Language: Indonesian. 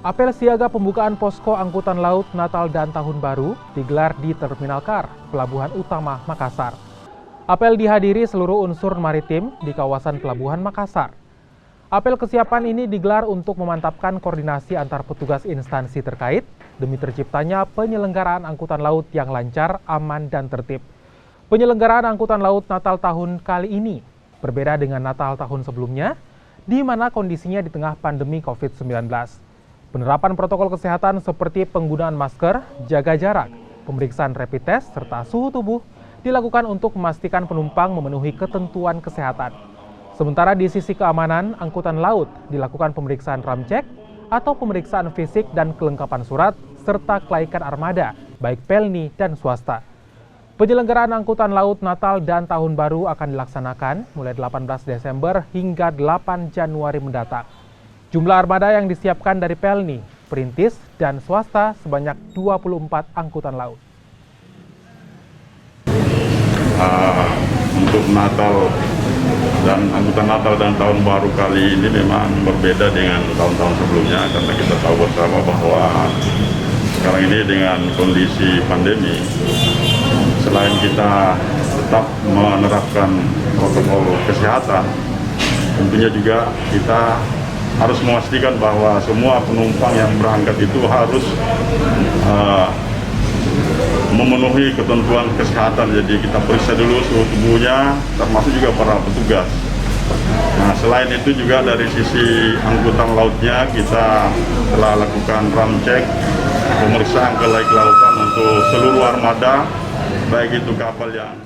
Apel siaga pembukaan posko angkutan laut Natal dan Tahun Baru digelar di Terminal Kar, Pelabuhan Utama Makassar. Apel dihadiri seluruh unsur maritim di kawasan Pelabuhan Makassar. Apel kesiapan ini digelar untuk memantapkan koordinasi antar petugas instansi terkait demi terciptanya penyelenggaraan angkutan laut yang lancar, aman, dan tertib. Penyelenggaraan angkutan laut Natal tahun kali ini berbeda dengan Natal tahun sebelumnya, di mana kondisinya di tengah pandemi COVID-19. Penerapan protokol kesehatan seperti penggunaan masker, jaga jarak, pemeriksaan rapid test, serta suhu tubuh dilakukan untuk memastikan penumpang memenuhi ketentuan kesehatan. Sementara di sisi keamanan, angkutan laut dilakukan pemeriksaan ramcek atau pemeriksaan fisik dan kelengkapan surat, serta kelaikan armada, baik Pelni dan swasta. Penyelenggaraan angkutan laut Natal dan Tahun Baru akan dilaksanakan mulai 18 Desember hingga 8 Januari mendatang. Jumlah armada yang disiapkan dari Pelni, Perintis, dan swasta sebanyak 24 angkutan laut. Untuk Natal dan angkutan Natal dan Tahun Baru kali ini memang berbeda dengan tahun-tahun sebelumnya, karena kita tahu bersama bahwa sekarang ini dengan kondisi pandemi, selain kita tetap menerapkan protokol kesehatan, tentunya juga kita harus memastikan bahwa semua penumpang yang berangkat itu harus memenuhi ketentuan kesehatan. Jadi kita periksa dulu suhu tubuhnya, termasuk juga para petugas. Nah, selain itu juga dari sisi angkutan lautnya kita telah lakukan ramcek, pemeriksaan ke laik lautan untuk seluruh armada, baik itu kapal yang